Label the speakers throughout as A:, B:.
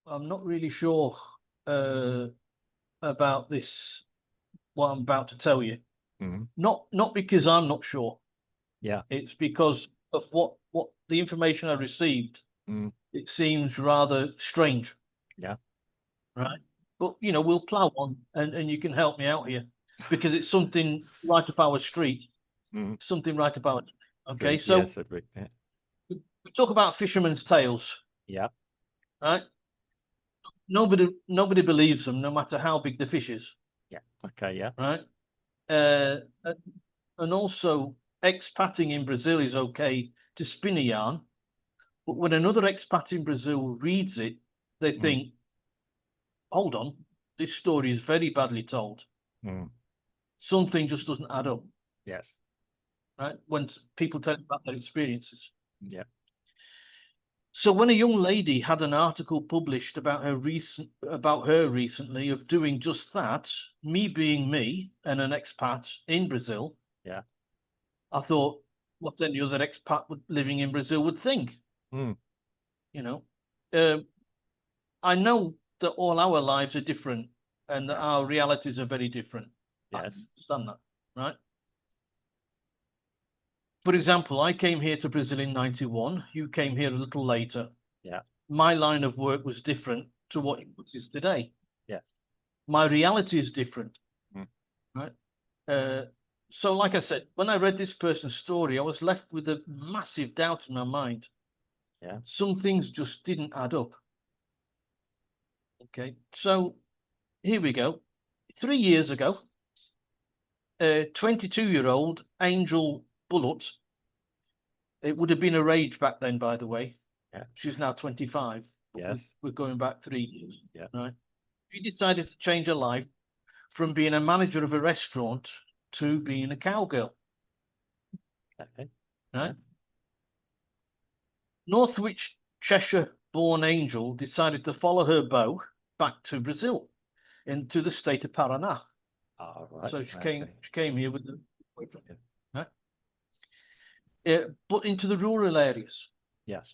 A: I'm not really sure uh, about this, what I'm about to tell you.
B: Mm.
A: Not because I'm not sure.
B: Yeah.
A: It's because of what the information I received.
B: Mm.
A: It seems rather strange,
B: Yeah.
A: right? But we'll plow on, and you can help me out here because it's something right up our street.
B: Mm.
A: Something right up our street. Okay,
B: Good.
A: so
B: Yes, Edward. Yeah.
A: we talk about fishermen's tales,
B: Yeah.
A: right? Nobody believes them, no matter how big the fish is,
B: Yeah. Okay. Yeah.
A: right? Uh, and also, expatting in Brazil is okay to spin a yarn, but when another expat in Brazil reads it, they
B: Mm.
A: think, "Hold on, this story is very badly told.
B: Mm.
A: Something just doesn't add up."
B: Yes.
A: Right? When people tell about their experiences.
B: Yeah.
A: So when a young lady had an article published about her recently of doing just that, me being me and an expat in Brazil,
B: Yeah.
A: I thought what any other expat living in Brazil would think.
B: Mm.
A: You know, uh, I know that all our lives are different and that
B: Yeah.
A: our realities are very different. I
B: Yes.
A: understand that, right? For example, I came here to Brazil in 91. You came here a little later.
B: Yeah.
A: My line of work was different to what yours is today.
B: Yeah.
A: My reality is different,
B: Mm.
A: right? Uh, so, like I said, when I read this person's story, I was left with a massive doubt in my mind.
B: Yeah.
A: Some things just didn't add up. Okay, so here we go. 3 years ago, 22-year-old Angel Bullitt, it would have been a rage back then, by the way.
B: Yeah.
A: She's now 25, but
B: Yes.
A: we're going back 3 years,
B: Yeah.
A: right? She decided to change her life from being a manager of a restaurant to being a cowgirl,
B: Okay.
A: right?
B: Yeah.
A: Northwich, Cheshire born Angel decided to follow her beau back to Brazil, into the state of Paraná.
B: All right.
A: So
B: Okay.
A: she came here with the boyfriend,
B: Yeah.
A: right? But into the rural areas,
B: Yes.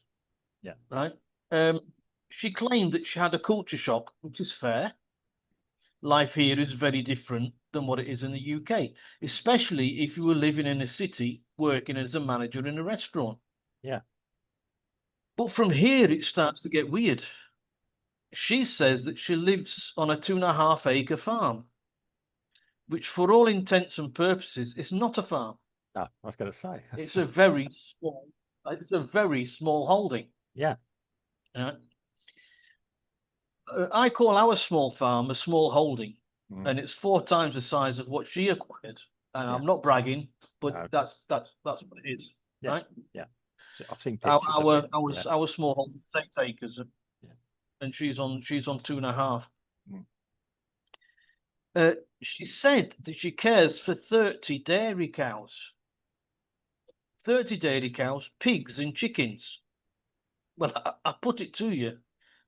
B: Yeah.
A: right? Um, she claimed that she had a culture shock, which is fair. Life here is very different than what it is in the UK, especially if you were living in a city working as a manager in a restaurant.
B: Yeah.
A: But from here, it starts to get weird. She says that she lives on a 2.5 acre farm, which, for all intents and purposes, is not a farm.
B: No, I was going to say.
A: It's a very small, it's a very small holding.
B: Yeah.
A: Right? I call our small farm a small holding,
B: Mm.
A: and it's 4 times the size of what she acquired. And
B: Yeah.
A: I'm not bragging, but
B: No.
A: that's what it is,
B: Yeah.
A: right?
B: Yeah. So I've seen
A: Our
B: pictures of
A: our
B: it.
A: our,
B: Yeah.
A: our small holding is 8 acres,
B: Yeah.
A: and she's on 2.5.
B: Mm.
A: Uh, she said that she cares for 30 dairy cows, 30 dairy cows, pigs, and chickens. Well, I put it to you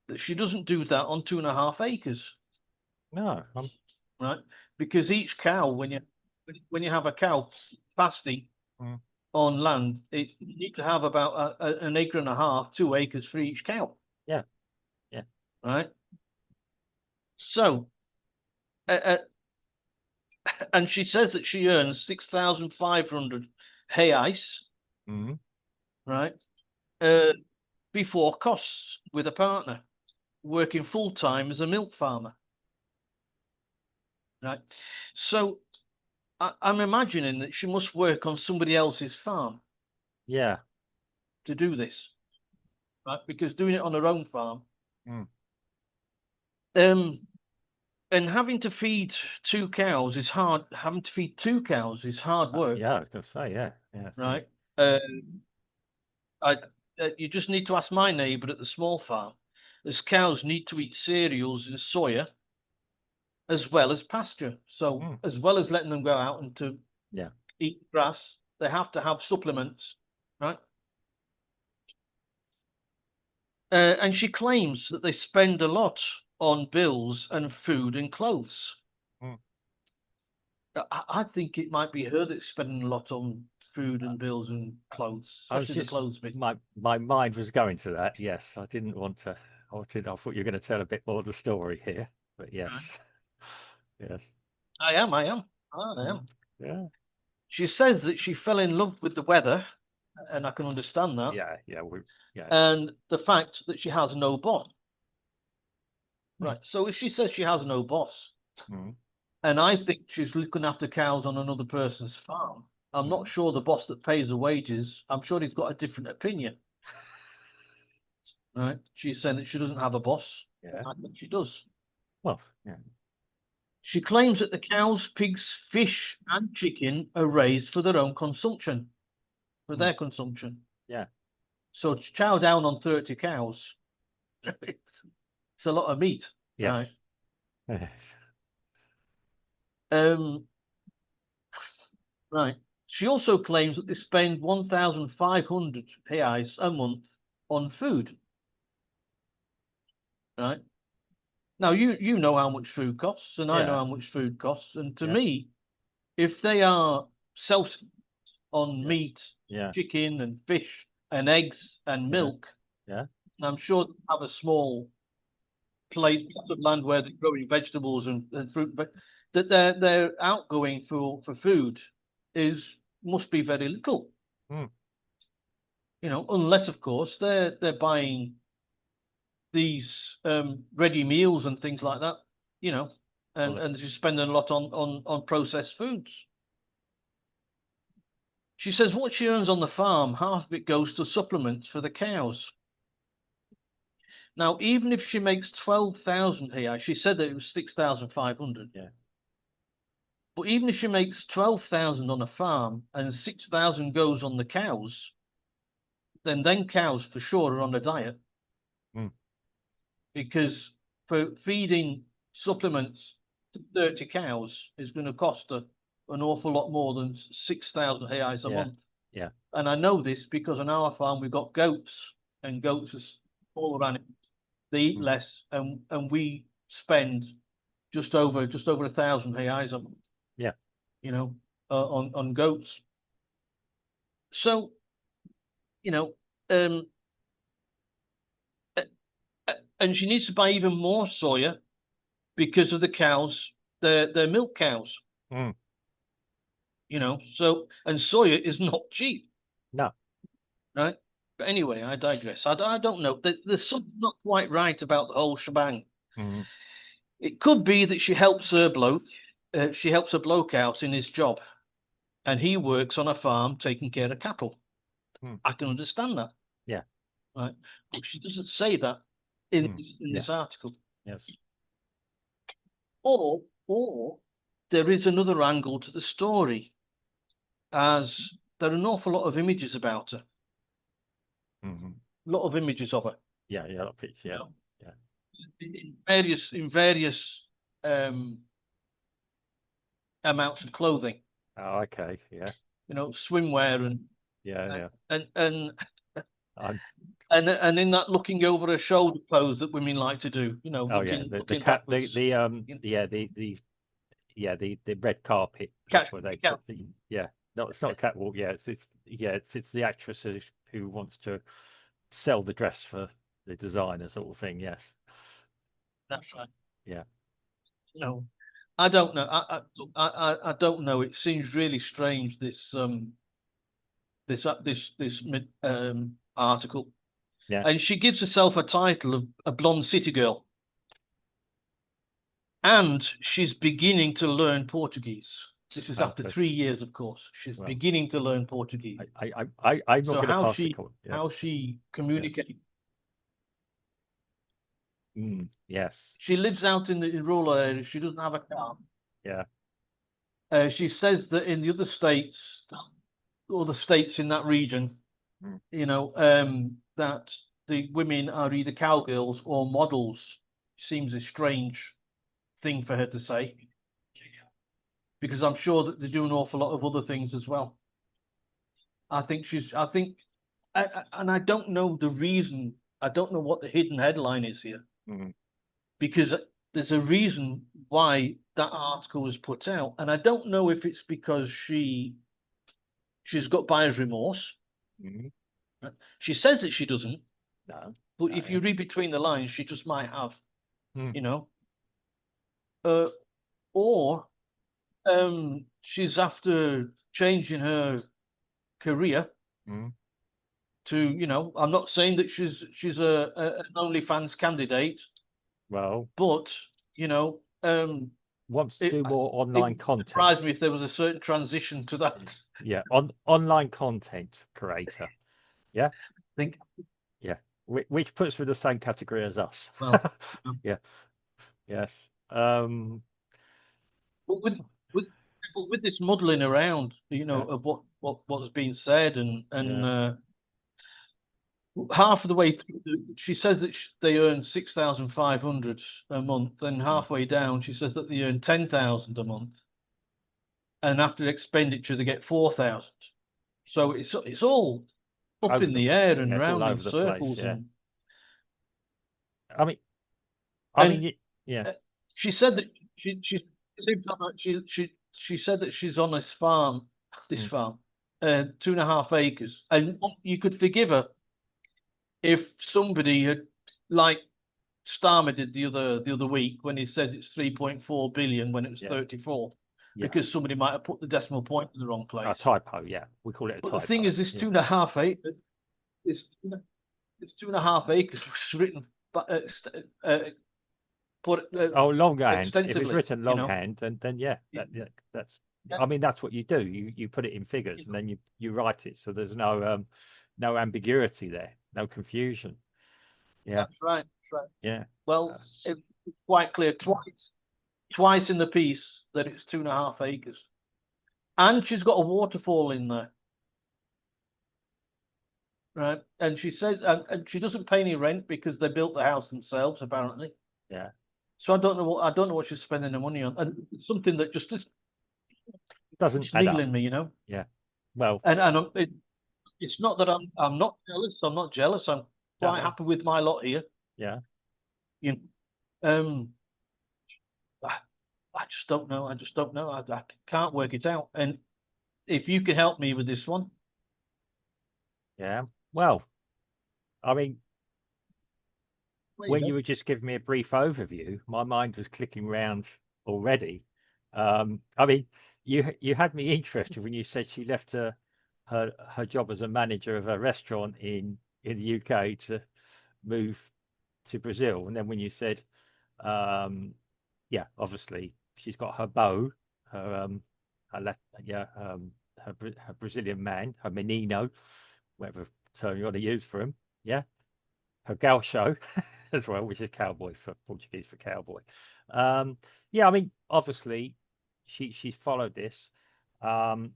A: that she doesn't do that on 2.5 acres,
B: No.
A: right? Because each cow, when you have a cow pasty
B: Mm.
A: on land, you need to have about an acre and a half, 2 acres for each cow,
B: Yeah. Yeah.
A: right? So, uh, uh, and she says that she earns 6,500 reais,
B: Mm.
A: right? Uh, before costs with a partner, working full time as a milk farmer, right? So I'm imagining that she must work on somebody else's farm
B: Yeah.
A: to do this, right? Because doing it on her own farm,
B: Mm.
A: um, and having to feed two cows is hard. Having to feed two cows is hard work,
B: Yeah. I was going to say. Yeah. Yeah.
A: right? Uh, I you just need to ask my neighbour at the small farm. As cows need to eat cereals and soya as well as pasture. So
B: Mm.
A: as well as letting them go out and to
B: Yeah.
A: eat grass, they have to have supplements, right? And she claims that they spend a lot on bills and food and clothes.
B: Mm.
A: I think it might be her that's spending a lot on food
B: Uh,
A: and bills and clothes,
B: I was
A: especially the
B: just
A: clothes bit.
B: my mind was going to that. Yes. I didn't want to. I thought you were going to tell a bit more of the story here, but yes, yes,
A: I am. I am. I
B: mm,
A: am.
B: yeah,
A: She says that she fell in love with the weather, and I can understand that,
B: yeah, yeah. Yeah,
A: and the fact that she has no boss.
B: mm,
A: Right. So if she says she has no boss,
B: mm,
A: and I think she's looking after cows on another person's farm, I'm not
B: mm,
A: sure the boss that pays the wages, I'm sure he's got a different opinion. Right. She's saying that she doesn't have a boss.
B: yeah.
A: I think she does.
B: Well, yeah,
A: She claims that the cows, pigs, fish, and chicken are raised for their own consumption, for
B: mm,
A: their consumption.
B: yeah,
A: So to chow down on 30 cows, it's a lot of meat, right?
B: yes,
A: Um, right. She also claims that they spend 1,500 reais a month on food, right? Now you know how much food costs, and I know
B: yeah,
A: how much food costs, and to
B: yeah,
A: me, if they are self on
B: yeah,
A: meat,
B: yeah,
A: chicken, and fish, and eggs and
B: yeah,
A: milk,
B: yeah.
A: and I'm sure they have a small plot of land where they're growing vegetables and fruit, but that their outgoing for food is must be very little,
B: Mm.
A: unless of course they're buying these ready meals and things like that, you know,
B: Well,
A: and she's spending a lot on processed foods. She says what she earns on the farm, half of it goes to supplements for the cows. Now, even if she makes 12,000 here, she said that it was 6,500.
B: yeah,
A: But even if she makes 12,000 on a farm and 6,000 goes on the cows, then cows for sure are on a diet,
B: mm.
A: because for feeding supplements to 30 cows is going to cost her an awful lot more than 6,000 reais a
B: Yeah,
A: month.
B: yeah,
A: And I know this because on our farm we've got goats, and goats are all around it. They eat
B: mm.
A: less, and we spend just over 1,000 reais a month,
B: Yeah,
A: on goats. So, you know, um, and she needs to buy even more soya because of the cows, their milk cows.
B: mm.
A: So and soya is not cheap,
B: No,
A: right? But anyway, I digress. I don't know. There's something not quite right about the whole shebang.
B: mm.
A: It could be that she helps her bloke. She helps a bloke out in his job, and he works on a farm taking care of cattle.
B: Mm.
A: I can understand that,
B: Yeah,
A: right? But she doesn't say that in
B: mm.
A: in
B: Yeah,
A: this article.
B: yes,
A: Or there is another angle to the story, as there are an awful lot of images about her,
B: mm.
A: a lot of images of her,
B: Yeah, yeah, that fits,
A: you
B: yeah,
A: know,
B: yeah.
A: in various um, amounts of clothing,
B: Oh, okay, yeah,
A: swimwear
B: yeah,
A: and
B: yeah.
A: and and
B: I'm,
A: and in that looking over her shoulder pose that women like to do,
B: oh yeah, the
A: looking
B: cat,
A: backwards.
B: yeah, the red carpet.
A: Catch
B: Well,
A: me
B: that's
A: out.
B: yeah. No, it's not a catwalk. Yeah, it's the actress who wants to sell the dress for the designer sort of thing. Yes,
A: That's right.
B: yeah,
A: No, I don't know. I don't know. It seems really strange, this article,
B: yeah.
A: and she gives herself a title of a blonde city girl, and she's beginning to learn Portuguese. This is after
B: Okay.
A: 3 years, of course. She's
B: Well,
A: beginning to learn Portuguese.
B: I'm not
A: So
B: going to
A: how
B: pass the
A: she
B: call. Yeah,
A: how she
B: yeah.
A: communicates?
B: Yes,
A: She lives out in rural areas. She doesn't have a car.
B: yeah.
A: She says that in the other states in that region,
B: Mm,
A: that the women are either cowgirls or models. Seems a strange thing for her to say, because I'm sure that they do an awful lot of other things as well. I think, and I don't know the reason. I don't know what the hidden headline is here,
B: mm,
A: because there's a reason why that article was put out, and I don't know if it's because she's got buyer's remorse.
B: mm.
A: She says that she doesn't,
B: No.
A: But if you read between the lines, she just might have,
B: Mm,
A: you know. Uh, or she's after changing her career
B: mm.
A: to, I'm not saying that she's an OnlyFans candidate,
B: Well,
A: but
B: wants to
A: it
B: do more
A: it
B: online
A: would surprise
B: content.
A: me if there was a certain transition to that.
B: Yeah, online content creator. Yeah,
A: I think,
B: yeah, which puts her in the same category as us.
A: well,
B: Yeah, yes.
A: but with with this muddling around,
B: Yeah,
A: of what's being said, and
B: yeah.
A: half of the way through, she says that they earn 6,500 a month, and
B: Mm.
A: halfway down, she says that they earn 10,000 a month, and after expenditure, they get 4,000. So it's all up
B: Over
A: in
B: the,
A: the air
B: yeah,
A: and
B: it's all
A: round in
B: over the place.
A: circles,
B: Yeah,
A: and
B: I mean, I mean,
A: and
B: yeah.
A: uh, she said that she lives on she said that she's on this
B: Mm,
A: farm, 2.5 acres, and you could forgive her if somebody had, like Starmer did the other week, when he said it's 3.4 billion when it was
B: yeah,
A: 34,
B: yeah.
A: because somebody might have put the decimal point in the wrong
B: A
A: place.
B: typo. Yeah, we call it a
A: But the thing
B: typo.
A: is, this
B: Yeah.
A: 2.5 acres, this 2.5 acres was written uh, put
B: Oh, longhand. If it's
A: extensively.
B: written longhand, then yeah,
A: Yeah,
B: that's. I mean, that's what you do. You put it in figures and then you write it, so there's no ambiguity there, no confusion. Yeah,
A: that's right. That's right.
B: yeah,
A: Well,
B: uh,
A: it's quite clear twice in the piece that it's 2.5 acres, and she's got a waterfall in there, right? And she says, and she doesn't pay any rent because they built the house themselves, apparently.
B: yeah.
A: So I don't know what she's spending her money on, and it's something that just
B: Doesn't
A: it's
B: add up.
A: niggling me.
B: Yeah. Well,
A: And it's not that I'm not jealous. I'm not jealous. I'm quite
B: no,
A: happy with my lot here.
B: yeah,
A: You know, I, I just don't know. I just don't know. I can't work it out. And if you can help me with this one,
B: yeah. Well, I mean,
A: well,
B: when you were just giving me a brief overview, my mind was clicking round already. I mean, you had me interested when you said she left her job as a manager of a restaurant in the UK to move to Brazil, and then when you said, yeah, obviously she's got her beau, her left, yeah, her Brazilian man, her menino, whatever term you want to use for him, yeah, her gaucho as well, which is cowboy for Portuguese for cowboy. Um, yeah, I mean, obviously, she's followed this. Um,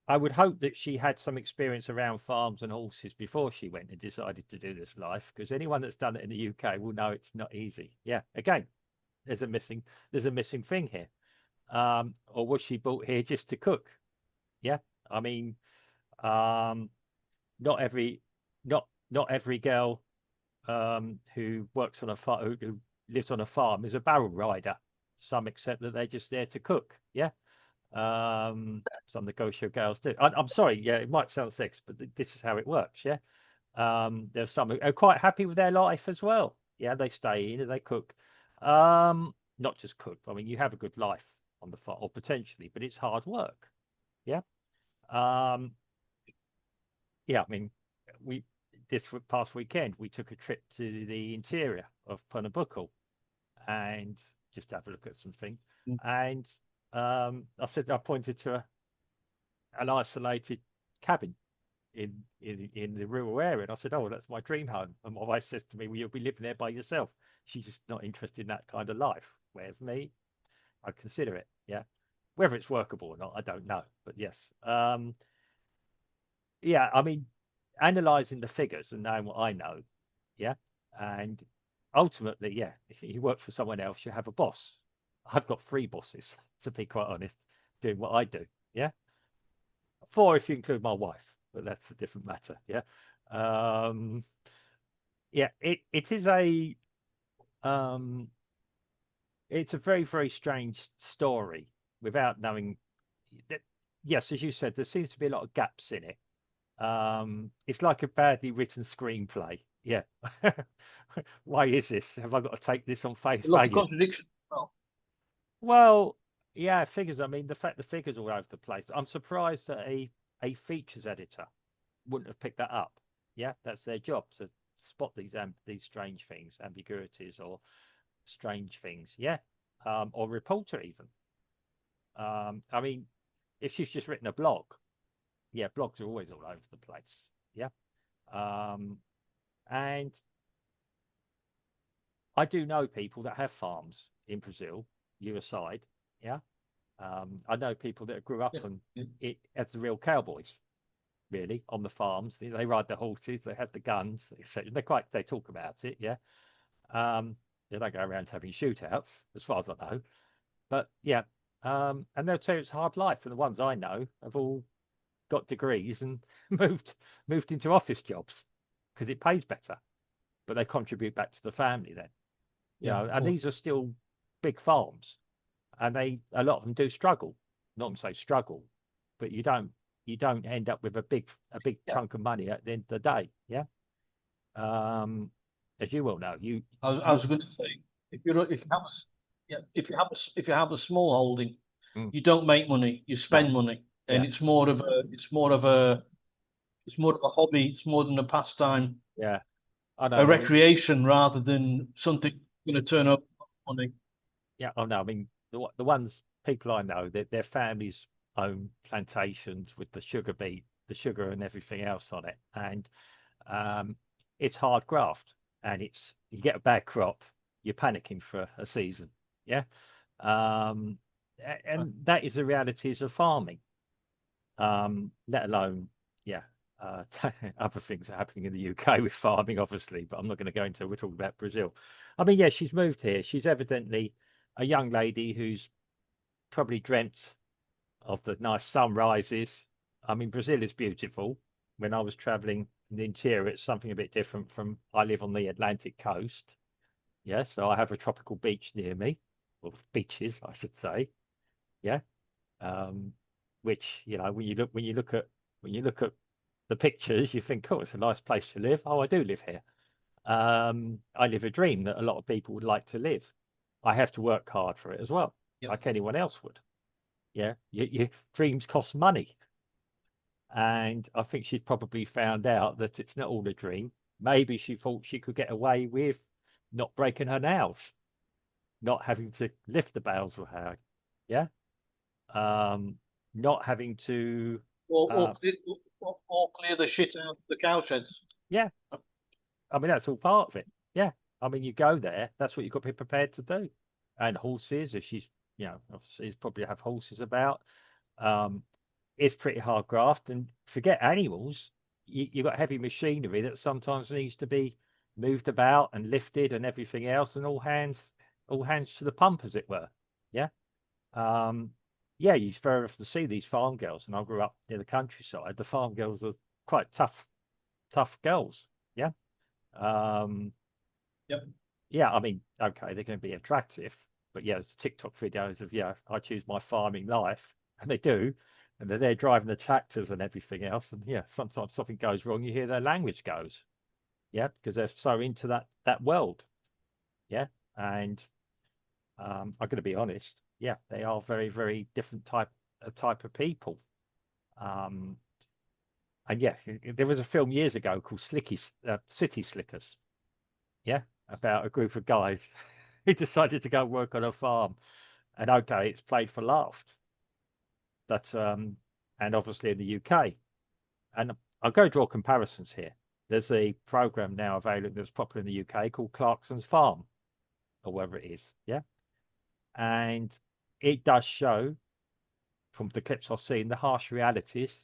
B: I would hope that she had some experience around farms and horses before she went and decided to do this life, because anyone that's done it in the UK will know it's not easy. Yeah, again, there's a missing thing here. Or was she brought here just to cook? Yeah, I mean, um, not every not every girl who works on a farm, who lives on a farm, is a barrel rider. Some accept that they're just there to cook. Yeah. Some negotiable girls do. I'm sorry. Yeah, it might sound sexist, but this is how it works. Yeah. There's some who are quite happy with their life as well. Yeah, they stay in and they cook. Not just cook. I mean, you have a good life on the farm, or potentially, but it's hard work. Yeah. Um, yeah, I mean, we this past weekend we took a trip to the interior of Pernambuco and just have a look at something. And I pointed to an isolated cabin in the rural area, and I said, "Oh, that's my dream home." And my wife says to me, "Well, you'll be living there by yourself." She's just not interested in that kind of life. Whereas me, I'd consider it. Yeah, whether it's workable or not, I don't know. But yes, yeah, I mean, analyzing the figures and knowing what I know, yeah, and ultimately, yeah, if you work for someone else, you have a boss. I've got three bosses, to be quite honest, doing what I do. Yeah, four if you include my wife, but that's a different matter. Yeah, um, yeah, it is um, it's a very strange story without knowing. That, yes, as you said, there seems to be a lot of gaps in it. It's like a badly written screenplay. Yeah. Why is this? Have I got to take this on face
A: Lots of
B: value?
A: contradiction. Well,
B: Well, yeah, figures. I mean, the fact the figures all over the place. I'm surprised that a features editor wouldn't have picked that up. Yeah, that's their job to spot these strange things, ambiguities, or strange things. Yeah, or reporter even. I mean, if she's just written a blog, yeah, blogs are always all over the place. Yeah, um, and I do know people that have farms in Brazil, you aside. Yeah, I know people that grew up
A: yeah,
B: on
A: yeah,
B: it as the real cowboys, really, on the farms. They ride the horses, they have the guns, etc. They talk about it. Yeah, they don't go around having shootouts, as far as I know. But yeah, and they'll tell you it's a hard life. And the ones I know have all got degrees and moved into office jobs because it pays better, but they contribute back to the family then.
A: yeah, of
B: And
A: course.
B: these are still big farms, and a lot of them do struggle. Not to say struggle, but you don't end up with a big
A: Yeah.
B: chunk of money at the end of the day. Yeah. Um, as you will know,
A: I
B: you
A: was going to say, if you have a, yeah, if you have a small holding,
B: mm,
A: you don't make money, you
B: no,
A: spend money, and
B: yeah,
A: it's more of a hobby. It's more than a pastime,
B: yeah, I
A: a
B: know. I mean,
A: recreation rather than something going to turn up money.
B: yeah, I know. I mean, the ones people I know, their families own plantations with the sugar and everything else on it, and um, it's hard graft, and it's you get a bad crop, you're panicking for a season, yeah, um, and that is the realities of farming. Let alone, yeah, uh, other things are happening in the UK with farming, obviously, but I'm not going to go into. We're talking about Brazil. I mean, yeah, she's moved here. She's evidently a young lady who's probably dreamt of the nice sunrises. I mean, Brazil is beautiful. When I was traveling in the interior, it's something a bit different from I live on the Atlantic coast. Yeah, so I have a tropical beach near me, or beaches, I should say. Yeah, um, which when you look at the pictures, you think, oh, it's a nice place to live. Oh, I do live here. I live a dream that a lot of people would like to live. I have to work hard for it as well,
A: Yep.
B: like anyone else would. Yeah, your dreams cost money, and I think she's probably found out that it's not all a dream. Maybe she thought she could get away with not breaking her nails, not having to lift the bales of hay. Yeah, um, not having to.
A: Or
B: Uh,
A: or clear the shit out of the cow sheds.
B: yeah, I mean, that's all part of it. Yeah. I mean, you go there, that's what you've got to be prepared to do. And horses, if she's, obviously, she's probably have horses about. Um, it's pretty hard graft. And forget animals, you've got heavy machinery that sometimes needs to be moved about and lifted and everything else, and all hands to the pump, as it were. Yeah. Um, yeah, you very often see these farm girls, and I grew up near the countryside. The farm girls are quite tough girls. Yeah. Um,
A: Yep.
B: yeah, I mean, okay, they're going to be attractive, but yeah, there's TikTok videos of, yeah, I choose my farming life, and they do, and they're there driving the tractors and everything else, and yeah, sometimes something goes wrong, you hear their language goes, yeah, because they're so into that world, yeah, and I'm going to be honest, yeah, they are very, very different type of people, um, and yeah, there was a film years ago called City Slickers, yeah, about a group of guys who decided to go work on a farm. And okay, it's played for laugh, but and obviously in the UK. And I'll go draw comparisons here. There's a program now available that's popular in the UK called Clarkson's Farm, or whatever it is. Yeah. And it does show from the clips I've seen the harsh realities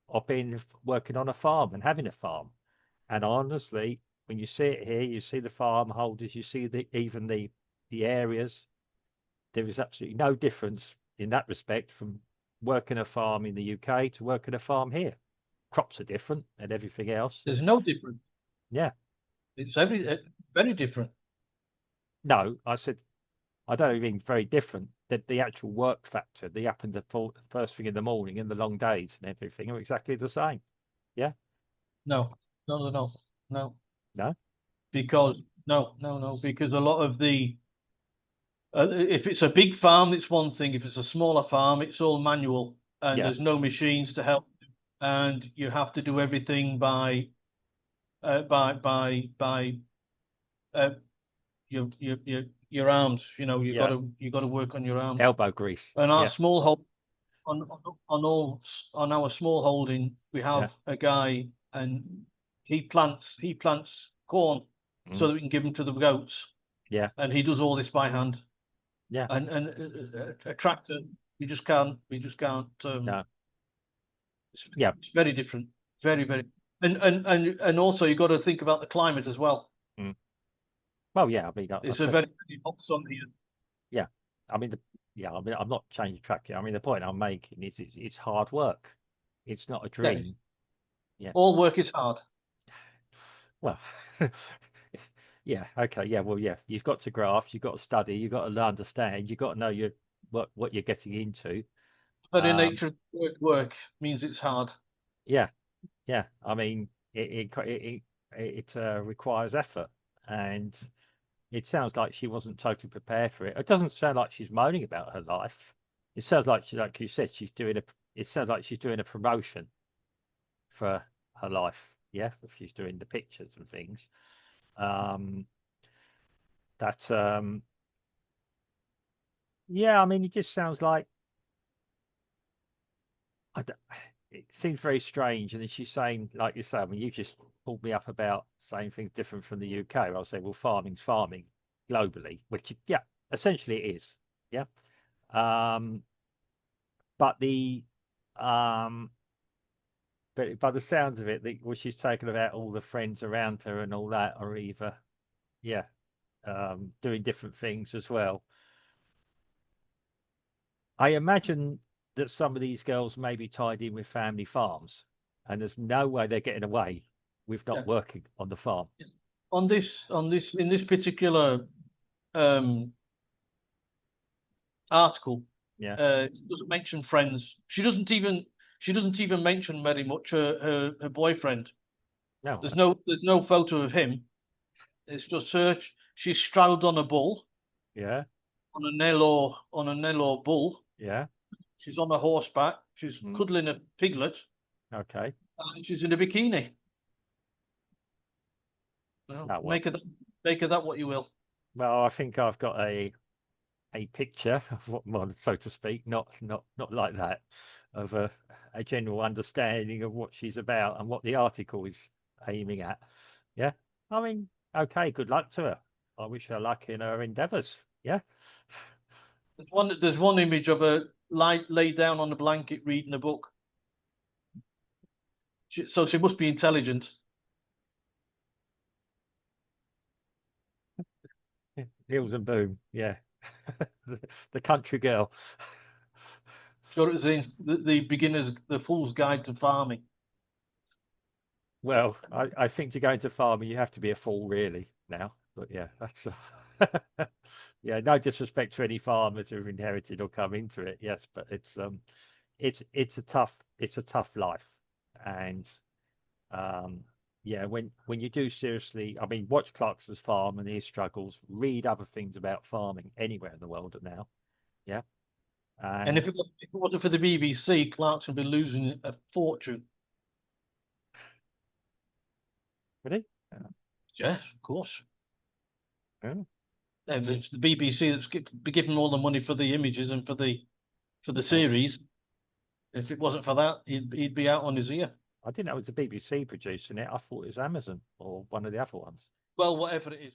B: of being working on a farm and having a farm. And honestly, when you see it here, you see the farm holders, you see even the areas. There is absolutely no difference in that respect from working a farm in the UK to working a farm here. Crops are different and everything else.
A: There's no difference.
B: Yeah,
A: It's very different.
B: no, I said I don't even mean very different. That the actual work factor, the up and the first thing in the morning and the long days and everything are exactly the same. Yeah,
A: No, no, no, no, no.
B: No.
A: because no, because a lot of the if it's a big farm, it's one thing. If it's a smaller farm, it's all manual, and
B: Yeah.
A: there's no machines to help, and you have to do everything by uh, your arms. You know,
B: Yeah.
A: you got to work on your arms.
B: Elbow grease.
A: And our
B: Yeah.
A: small hold on our small holding, we
B: Yeah.
A: have a guy, and he plants corn so
B: Mm.
A: that we can give them to the goats,
B: Yeah.
A: and he does all this by hand.
B: Yeah.
A: And a tractor, we just can't.
B: No.
A: It's,
B: Yeah.
A: it's very different, very, and also you got to think about the climate as well.
B: Mm. Well, yeah. I mean, I
A: It's a
B: said,
A: very hot sun here.
B: yeah. I mean, I mean, I'm not changing track here. I mean, the point I'm making is it's hard work. It's not a
A: Yeah,
B: dream. Yeah.
A: all work is hard.
B: Well, yeah. Okay. Yeah. Well, yeah. You've got to graft. You've got to study. You've got to understand. You've got to know what you're getting into.
A: But in
B: Um,
A: nature, work means it's hard.
B: yeah. Yeah. I mean, it requires effort, and it sounds like she wasn't totally prepared for it. It doesn't sound like she's moaning about her life. It sounds like like you said, she's doing a. It sounds like she's doing a promotion for her life. Yeah, if she's doing the pictures and things. Um, that yeah, I mean, it just sounds like I d it seems very strange. And then she's saying, like you say, I mean, you just pulled me up about saying things different from the UK. I'll say, well, farming's farming globally, which yeah, essentially it is. Yeah. Um, but the um, but by the sounds of it, what she's taken about all the friends around her and all that are either yeah, doing different things as well. I imagine that some of these girls may be tied in with family farms, and there's no way they're getting away with
A: Yeah.
B: not working on the farm.
A: In this particular um, article,
B: Yeah.
A: it doesn't mention friends. She doesn't even mention very much her boyfriend.
B: No.
A: There's no photo of him. It's just her. She's straddled on a bull,
B: Yeah.
A: on a Nelore bull.
B: Yeah.
A: She's on a horseback. She's
B: Mm,
A: cuddling a piglet,
B: okay.
A: and she's in a bikini. Well,
B: Oh well.
A: make of that what you will.
B: Well, I think I've got a picture of what, well, so to speak, not like that, of a general understanding of what she's about and what the article is aiming at. Yeah. I mean, okay, good luck to her. I wish her luck in her endeavors. Yeah.
A: There's one image of her laid down on a blanket reading a book. So she must be intelligent.
B: Hills and boom. Yeah. The country girl.
A: Sure, it's the Fool's Guide to Farming.
B: Well, I think to go into farming, you have to be a fool, really, now. But yeah, that's yeah. No disrespect to any farmers who've inherited or come into it. Yes, but it's a tough life, and um, yeah, when you do seriously, I mean, watch Clarkson's farm and his struggles. Read other things about farming anywhere in the world now. Yeah,
A: And
B: and
A: if it wasn't for the BBC, Clarkson would be losing a fortune.
B: really,
A: Yes, of course.
B: yeah.
A: And it's the BBC that's be giving all the money for the images and for the
B: Oh,
A: series. If it wasn't for that, he'd be out on his ear.
B: I didn't know it was the BBC producing it. I thought it was Amazon or one of the other ones.
A: Well, whatever it is.